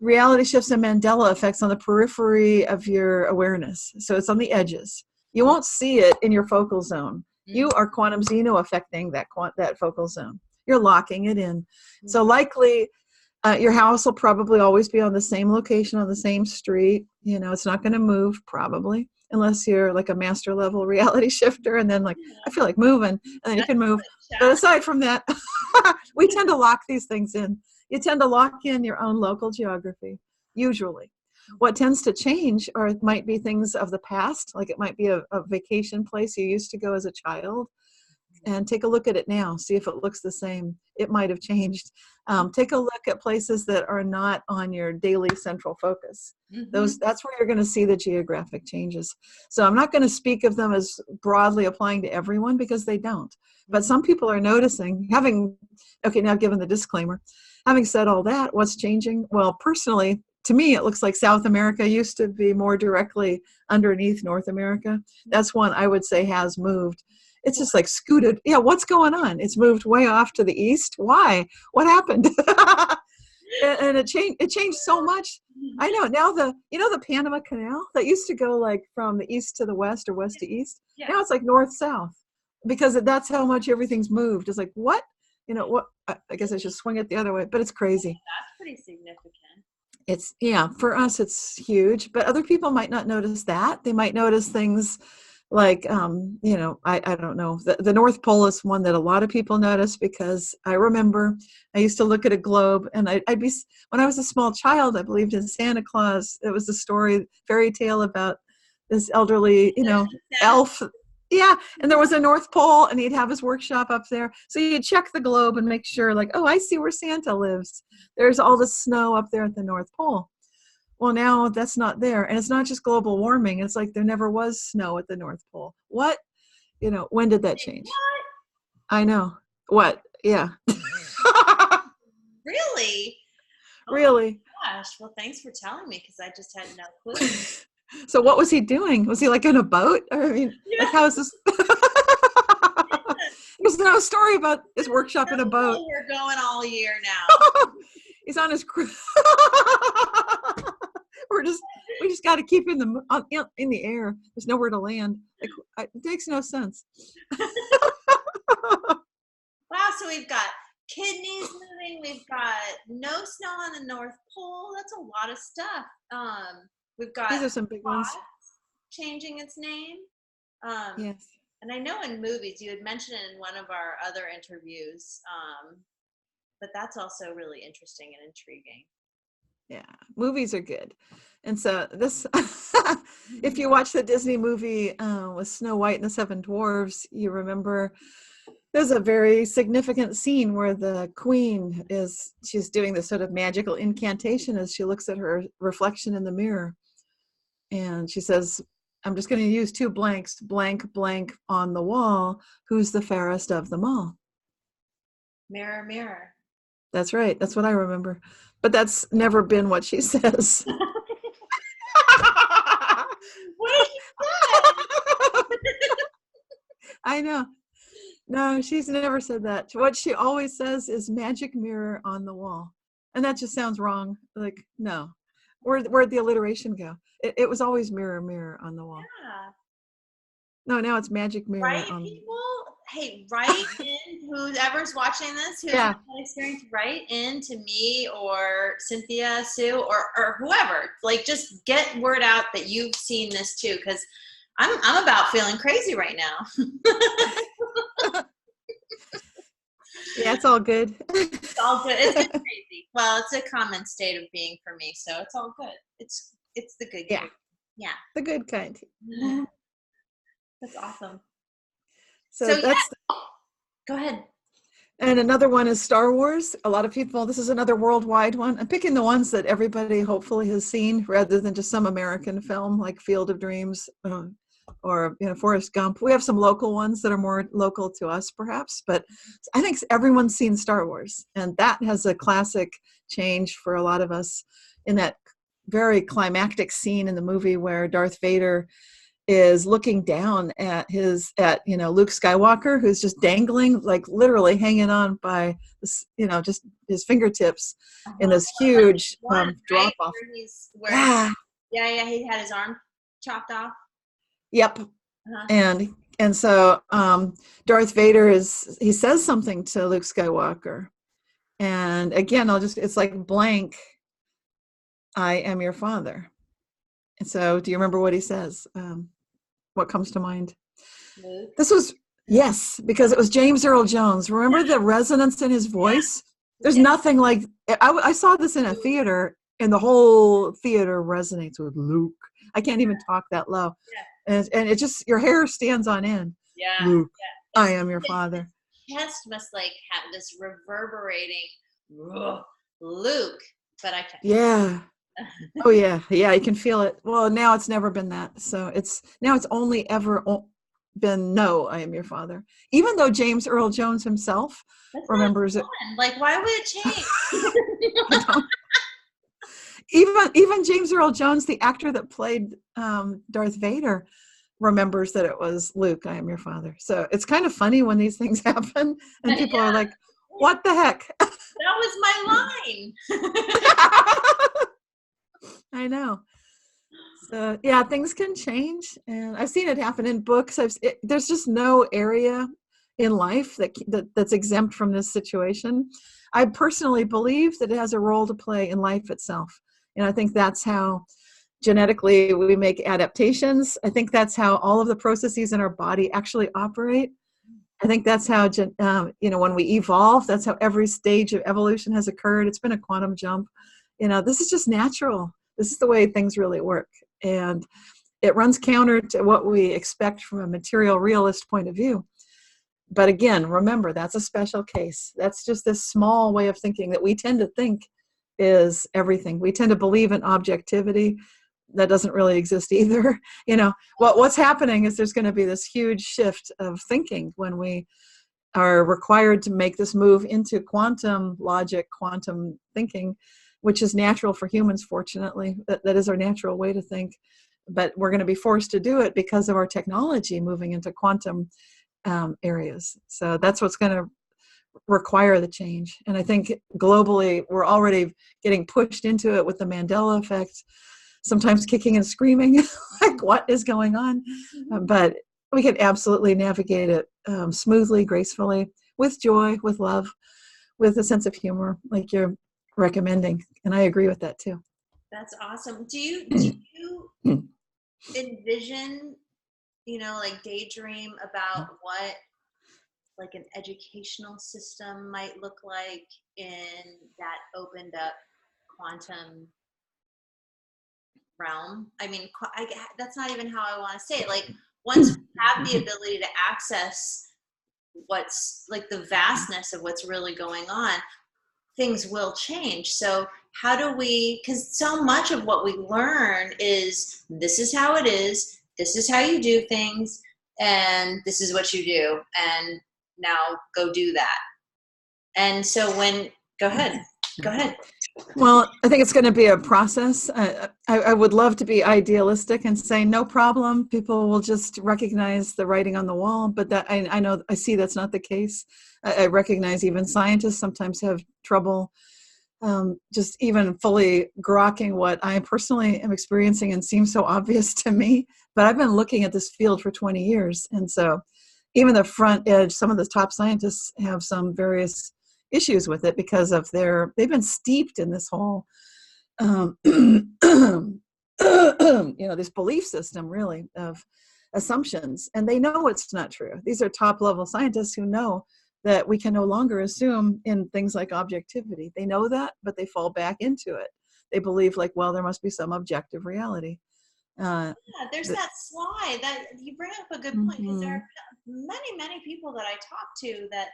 reality shifts and Mandela effects on the periphery of your awareness. So it's on the edges. You won't see it in your focal zone. You are quantum Zeno affecting that focal zone. You're locking it in. So likely your house will probably always be on the same location, on the same street. It's not going to move probably, unless you're like a master level reality shifter. And then I feel like moving, and then you can move. But aside from that, we tend to lock these things in. You tend to lock in your own local geography, usually. What tends to change might be things of the past, like it might be a vacation place you used to go as a child, and take a look at it now, see if it looks the same. It might have changed. Take a look at places that are not on your daily central focus. That's where you're going to see the geographic changes. So I'm not going to speak of them as broadly applying to everyone, because they don't. But some people are noticing, now given the disclaimer, having said all that, what's changing? Well, personally, to me, it looks like South America used to be more directly underneath North America. That's one I would say has moved. It's just like scooted. Yeah, what's going on? It's moved way off to the east. Why? What happened? And it changed so much. I know now the Panama Canal that used to go like from the east to the west or west to east. Yeah. Now it's like north south, because that's how much everything's moved. It's like, what? What? I guess I should swing it the other way, but it's crazy. That's pretty significant. It's, for us, it's huge, but other people might not notice that. They might notice things like, I don't know. The North Pole is one that a lot of people notice, because I remember I used to look at a globe, and I'd be, when I was a small child, I believed in Santa Claus. It was a fairy tale about this elderly, elf. Yeah, and there was a North Pole, and he'd have his workshop up there. So you'd check the globe and make sure, like, oh, I see where Santa lives. There's all the snow up there at the North Pole. Well, now that's not there. And it's not just global warming. It's like there never was snow at the North Pole. What? When did that change? What? I know. What? Yeah. Really? Really? Oh gosh. Well, thanks for telling me, because I just had no clue. So what was he doing? Was he like in a boat? I mean, like, how is this? There's no story about his workshop in a boat. We're going all year now. He's on his cruise. We just got to keep in the air. There's nowhere to land. Like, it makes no sense. Wow. So we've got kidneys moving. We've got no snow on the North Pole. That's a lot of stuff. We've got these are some big ones. Changing its name. Yes. And I know in movies, you had mentioned it in one of our other interviews, but that's also really interesting and intriguing. Yeah, movies are good. And so this, if you watch the Disney movie with Snow White and the Seven Dwarfs, you remember there's a very significant scene where the queen she's doing this sort of magical incantation as she looks at her reflection in the mirror. And she says, I'm just going to use two blanks, blank, blank on the wall. Who's the fairest of them all? Mirror, mirror. That's right. That's what I remember. But that's never been what she says. What did she say? I know. No, she's never said that. What she always says is magic mirror on the wall. And that just sounds wrong. Like, no. Where'd the alliteration go? It was always mirror, mirror on the wall. Yeah. No, now it's magic mirror. Right, people? hey, write in, whoever's watching this, who has Yeah. that experience, write in to me or Cynthia Sue or whoever. Like, just get word out that you've seen this too, because I'm about feeling crazy right now. Yeah, it's all good. It's all good. It's good crazy. Well, it's a common state of being for me, so it's all good. It's the good Yeah. case. Yeah. The good kind. That's awesome. So So yeah, that's, go ahead. and another one is Star Wars. A lot of people, this is another worldwide one. I'm picking the ones that everybody hopefully has seen rather than just some American film like Field of Dreams or Forrest Gump. We have some local ones that are more local to us perhaps, but I think everyone's seen Star Wars, and that has a classic change for a lot of us in that very climactic scene in the movie where Darth Vader is looking down at Luke Skywalker, who's just dangling, like literally hanging on by this, just his fingertips in this huge One, drop right? off. Yeah, he had his arm chopped off. Yep. And so Darth Vader he says something to Luke Skywalker, and again, it's like blank, I am your father. And so do you remember what he says? What comes to mind? Luke. This was, yes, because it was James Earl Jones. Remember the resonance in his voice? There's nothing like, I saw this in a theater, and the whole theater resonates with Luke. I can't even talk that low. And it just, your hair stands on end. Yeah. Luke, I am your father. Chest must like have this reverberating Luke, but I can't. Yeah. Oh yeah. Yeah, you can feel it. Well, now it's never been that. So it's only ever been, no, I am your father. Even though James Earl Jones himself remembers it. Like, why would it change? Even James Earl Jones, the actor that played Darth Vader, remembers that it was Luke, I am your father. So it's kind of funny when these things happen and people are like, what the heck? That was my line. I know. So yeah, things can change, and I've seen it happen in books. There's just no area in life that's exempt from this situation. I personally believe that it has a role to play in life itself, and I think that's how genetically we make adaptations. I think that's how all of the processes in our body actually operate. I think that's how when we evolve, that's how every stage of evolution has occurred. It's been a quantum jump. This is just natural. This is the way things really work. And it runs counter to what we expect from a material realist point of view. But again, remember, that's a special case. That's just this small way of thinking that we tend to think is everything. We tend to believe in objectivity. That doesn't really exist either. What's happening is there's going to be this huge shift of thinking when we are required to make this move into quantum logic, quantum thinking, which is natural for humans, fortunately. That is our natural way to think. But we're going to be forced to do it because of our technology moving into quantum areas. So that's what's going to require the change. And I think globally, we're already getting pushed into it with the Mandela effect, sometimes kicking and screaming, like, what is going on? But we can absolutely navigate it smoothly, gracefully, with joy, with love, with a sense of humor, like you're recommending. And I agree with that too. That's awesome. Do you envision, like daydream about what like an educational system might look like in that opened up quantum realm? I mean, that's not even how I want to say it. Like, once we have the ability to access what's like the vastness of what's really going on, things will change. So how do we, because so much of what we learn is, this is how it is, this is how you do things, and this is what you do, and now go do that. And so go ahead. Well, I think it's going to be a process. I would love to be idealistic and say, no problem, people will just recognize the writing on the wall. But that I see that's not the case. I recognize even scientists sometimes have trouble just even fully grokking what I personally am experiencing and seems so obvious to me. But I've been looking at this field for 20 years. And so even the front edge, some of the top scientists have some various issues with it because of they've been steeped in this whole, this belief system really of assumptions, and they know it's not true. These are top level scientists who know that we can no longer assume in things like objectivity. They know that, but they fall back into it. They believe like, well, there must be some objective reality. Yeah, there's that slide that you bring up a good point, because there are many people that I talk to that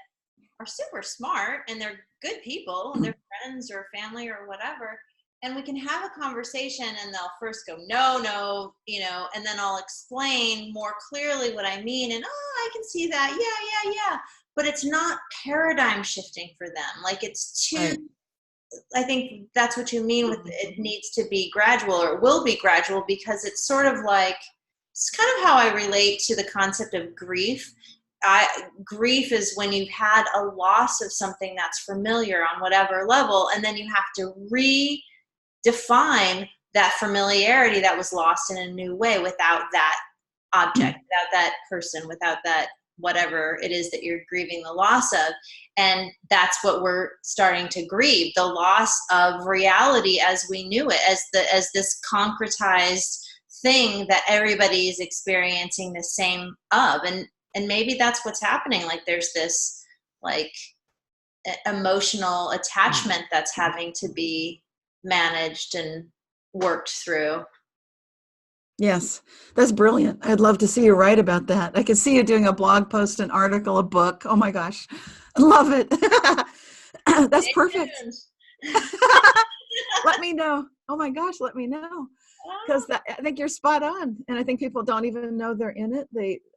are super smart and they're good people and they're friends or family or whatever. And we can have a conversation and they'll first go, no, and then I'll explain more clearly what I mean. And, I can see that. Yeah. But it's not paradigm shifting for them. Like it's too, Right. I think that's what you mean with it needs to be gradual, or it will be gradual, because it's sort of like, it's kind of how I relate to the concept of grief. Grief is when you've had a loss of something that's familiar on whatever level, and then you have to redefine that familiarity that was lost in a new way, without that object, without that person, without that whatever it is that you're grieving the loss of. And that's what we're starting to grieve, the loss of reality as we knew it, as this concretized thing that everybody is experiencing the same of. And maybe that's what's happening. Like there's this like emotional attachment that's having to be managed and worked through. Yes, that's brilliant. I'd love to see you write about that. I can see you doing a blog post, an article, a book. Oh my gosh, I love it. That's perfect. Let me know. Oh my gosh, let me know. Because I think you're spot on, and I think people don't even know they're in it.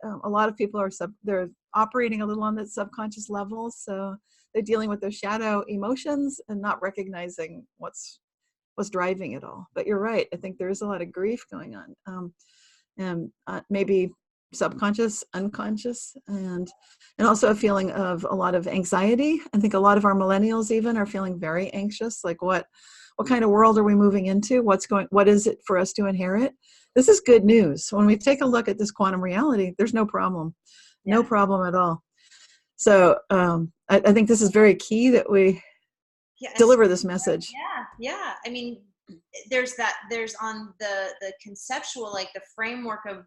A lot of people they're operating a little on that subconscious level, so they're dealing with their shadow emotions and not recognizing what's driving it all. But you're right. I think there is a lot of grief going on, and maybe subconscious, unconscious, and also a feeling of a lot of anxiety. I think a lot of our millennials even are feeling very anxious. Like what kind of world are we moving into? What is it for us to inherit? This is good news. When we take a look at this quantum reality, there's no problem, no problem at all. So I think this is very key that we deliver this message. Yeah. I mean, there's on the conceptual, like the framework of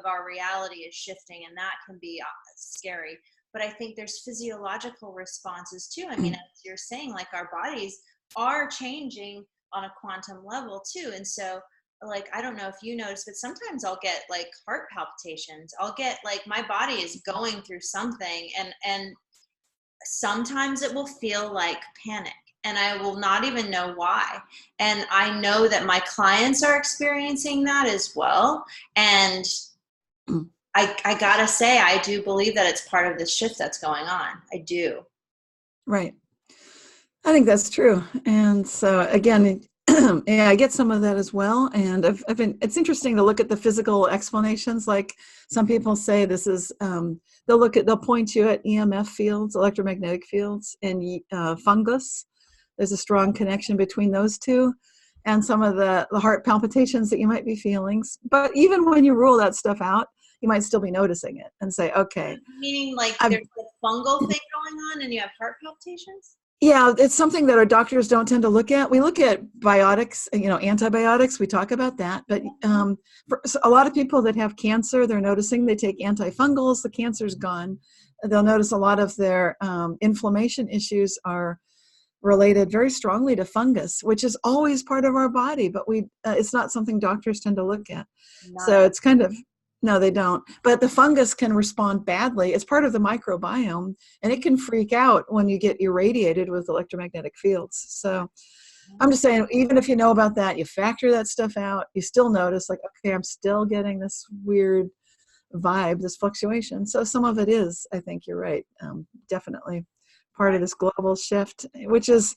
our reality is shifting, and that can be scary. But I think there's physiological responses too. I mean, as you're saying, like our bodies are changing on a quantum level too. And so, like, I don't know if you notice, but sometimes I'll get like heart palpitations. I'll get like my body is going through something, and sometimes it will feel like panic, and I will not even know why. And I know that my clients are experiencing that as well. And I gotta say, I do believe that it's part of the shift that's going on. I do. Right. I think that's true. And so again, yeah, I get some of that as well. And it's interesting to look at the physical explanations. Like some people say this is, they'll point you at EMF fields, electromagnetic fields, and fungus. There's a strong connection between those two, and some of the heart palpitations that you might be feeling. But even when you rule that stuff out, you might still be noticing it and say, okay. Meaning like there's a fungal thing going on and you have heart palpitations? Yeah, it's something that our doctors don't tend to look at. We look at biotics, antibiotics. We talk about that. But for a lot of people that have cancer, they're noticing they take antifungals, the cancer's gone. They'll notice a lot of their inflammation issues are related very strongly to fungus, which is always part of our body, but it's not something doctors tend to look at. No. So it's kind of, no, they don't. But the fungus can respond badly. It's part of the microbiome, and it can freak out when you get irradiated with electromagnetic fields. So I'm just saying, even if you know about that, you factor that stuff out, you still notice like, okay, I'm still getting this weird vibe, this fluctuation. So some of it is, I think you're right, definitely part of this global shift, which is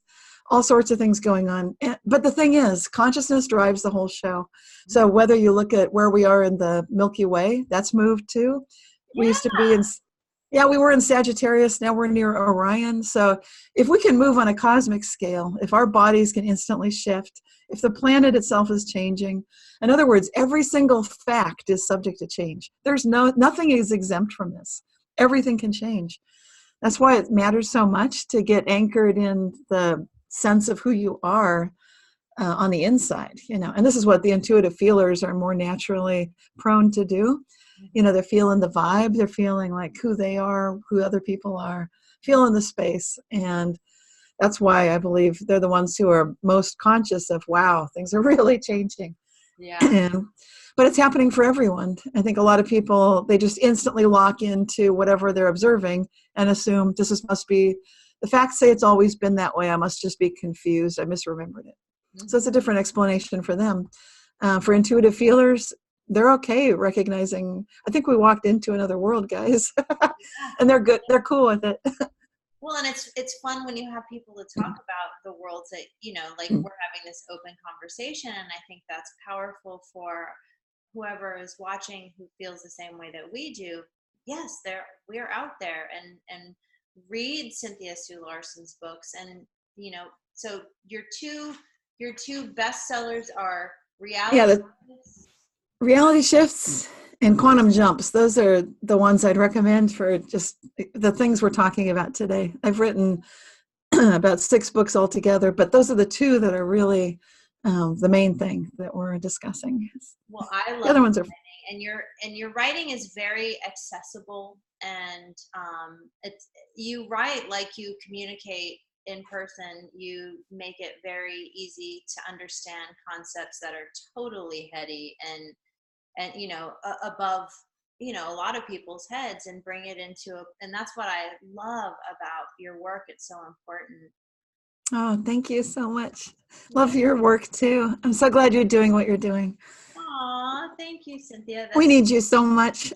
all sorts of things going on. But the thing is, consciousness drives the whole show. So whether you look at where we are in the Milky Way, that's moved too. We used to be we were in Sagittarius, now we're near Orion. So if we can move on a cosmic scale, if our bodies can instantly shift, if the planet itself is changing, in other words, every single fact is subject to change. Nothing is exempt from this. everything can change. That's why it matters so much to get anchored in the sense of who you are on the inside, and this is what the intuitive feelers are more naturally prone to do. They're feeling the vibe, they're feeling like who they are, who other people are, feeling the space. And that's why I believe they're the ones who are most conscious of, wow, things are really changing. Yeah. But it's happening for everyone. I think a lot of people, they just instantly lock into whatever they're observing and assume must be, the facts say it's always been that way. I must just be confused. I misremembered it. So it's a different explanation for them. For intuitive feelers, they're okay recognizing, I think we walked into another world, guys. And they're good. They're cool with it. Well, and it's fun when you have people to talk about the worlds that, like we're having this open conversation. And I think that's powerful for whoever is watching who feels the same way that we do. Yes, we're out there, and read Cynthia Sue Larson's books. And, so your two bestsellers are Reality Shifts and Quantum Jumps. Those are the ones I'd recommend for just the things we're talking about today. I've written about 6 books altogether, but those are the 2 that are really the main thing that we're discussing. Well, I love the other ones are, and your writing is very accessible, and you write like you communicate in person. You make it very easy to understand concepts that are totally heady and above a lot of people's heads, and bring it into and that's what I love about your work. It's so important. Oh, thank you so much. Love your work too. I'm so glad you're doing what you're doing. Aw, thank you, Cynthia. We need you so much.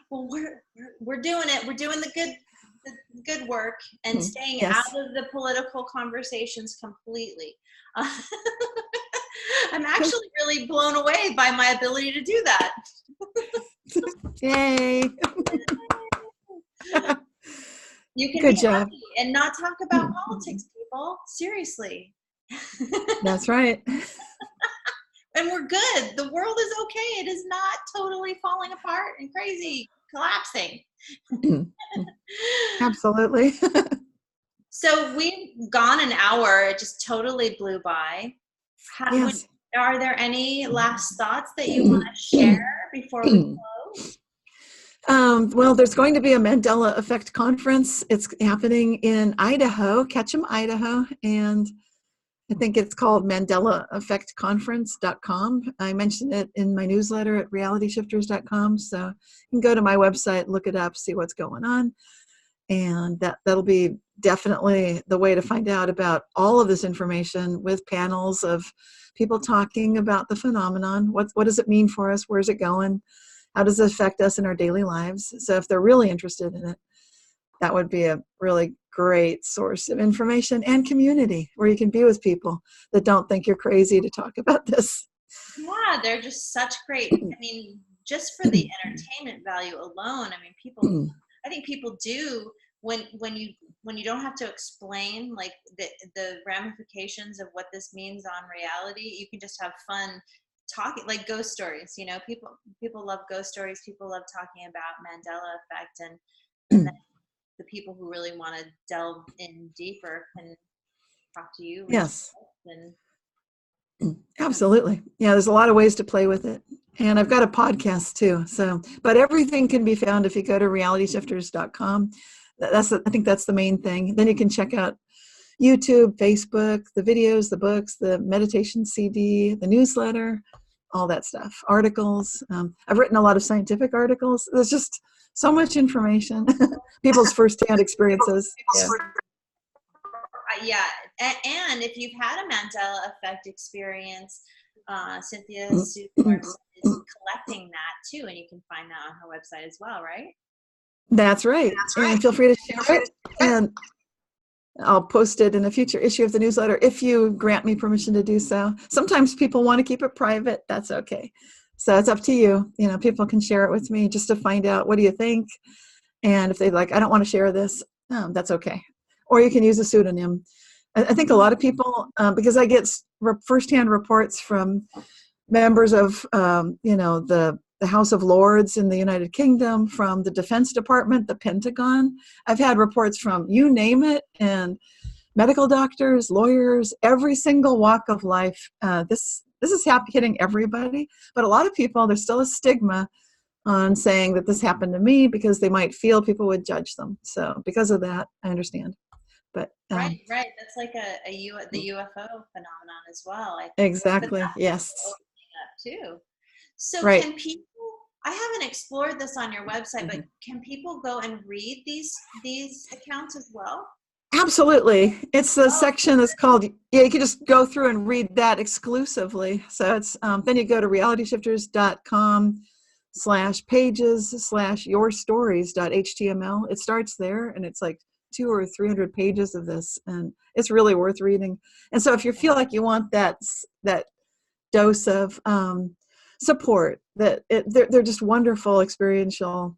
Well, we're doing it. We're doing the good work and staying out of the political conversations completely. I'm actually really blown away by my ability to do that. Yay. You can Good be job. happy and not talk about politics, people. Seriously. That's right. And we're good. The world is okay. It is not totally falling apart and crazy, collapsing. Absolutely. So we've gone an hour. It just totally blew by. Yes. Are there any last thoughts that you want to share before we close? Well, there's going to be a Mandela Effect conference. It's happening in Idaho, Ketchum, Idaho, and I think it's called MandelaEffectConference.com. I mentioned it in my newsletter at realityshifters.com, so you can go to my website, look it up, see what's going on, and that'll be definitely the way to find out about all of this information, with panels of people talking about the phenomenon. What does it mean for us? Where's it going? How does it affect us in our daily lives? So if they're really interested in it, that would be a really great source of information and community where you can be with people that don't think you're crazy to talk about this. Yeah, they're just such great. I mean, just for the entertainment value alone, I mean, I think people do when you don't have to explain like the ramifications of what this means on reality. You can just have fun talking, like ghost stories. People love ghost stories. People love talking about Mandela effect, and then the people who really want to delve in deeper can talk to you. Yes. Absolutely. Yeah, there's a lot of ways to play with it. And I've got a podcast too. But everything can be found if you go to realityshifters.com. I think that's the main thing. Then you can check out YouTube, Facebook, the videos, the books, the meditation CD, the newsletter, all that stuff, articles. I've written a lot of scientific articles. There's just so much information, people's firsthand experiences. Yeah. And if you've had a Mandela effect experience, Cynthia Sue Larson is collecting that too, and you can find that on her website as well, right? That's right. And feel free to share it, and I'll post it in a future issue of the newsletter if you grant me permission to do so. Sometimes people want to keep it private. That's okay. So it's up to you. People can share it with me just to find out, what do you think? And if they're like, I don't want to share this, that's okay. Or you can use a pseudonym. I think a lot of people, because I get firsthand reports from members of, the the House of Lords in the United Kingdom, from the Defense Department, the Pentagon. I've had reports from you name it, and medical doctors, lawyers, every single walk of life. This is hitting everybody, but a lot of people, there's still a stigma on saying that this happened to me because they might feel people would judge them. So because of that, I understand. But right. That's like the UFO phenomenon as well. I think. Exactly. But Yes. opening up too. So Right. can people? I haven't explored this on your website, but can people go and read these accounts as well? Absolutely. It's the section that's called, you can just go through and read that exclusively. So it's, then you go to realityshifters.com/pages/yourstories.html. It starts there, and it's like 200 or 300 pages of this, and it's really worth reading. And so if you feel like you want that dose of support, they're just wonderful experiential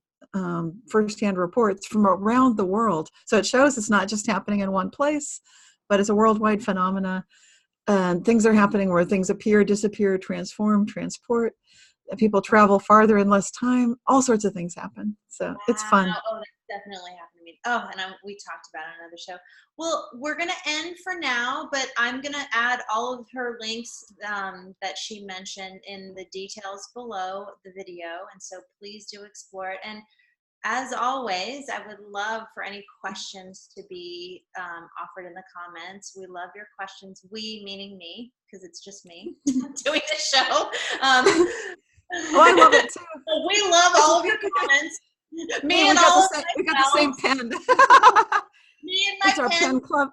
firsthand reports from around the world. So it shows it's not just happening in one place, but it's a worldwide phenomena. And things are happening where things appear, disappear, transform, transport. People travel farther in less time. All sorts of things happen. So it's fun. Oh, that definitely happened to me. Oh, and we talked about it on another show. Well, we're going to end for now, but I'm going to add all of her links that she mentioned in the details below the video. And so please do explore it. And as always, I would love for any questions to be offered in the comments. We love your questions. We, meaning me, because it's just me doing the show. Oh, I love it too. We love all of your comments. Me and all of my we got the same pen. Me and my it's our pen club.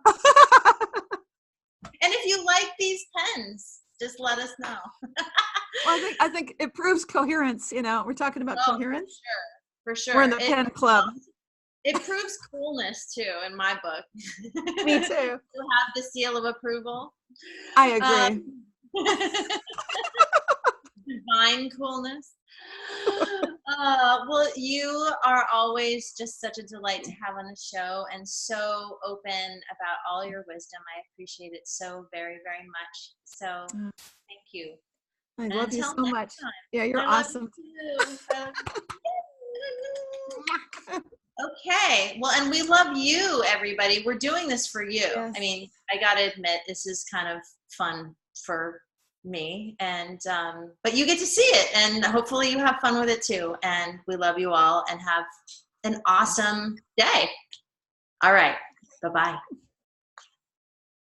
And if you like these pens, just let us know. Well, I think it proves coherence. We're talking about coherence. For sure. We're in the pen club. It proves coolness too, in my book. Me too. To have the seal of approval. I agree. Divine coolness. Well, you are always just such a delight to have on the show, and so open about all your wisdom. I appreciate it so very, very much. So thank you. I love you so much. Time, yeah, you're awesome. Okay, well, and we love you, everybody. We're doing this for you. Yes. I mean, I gotta admit, this is kind of fun for me, and but you get to see it, and hopefully you have fun with it too. And we love you all, and have an awesome day. All right, bye-bye.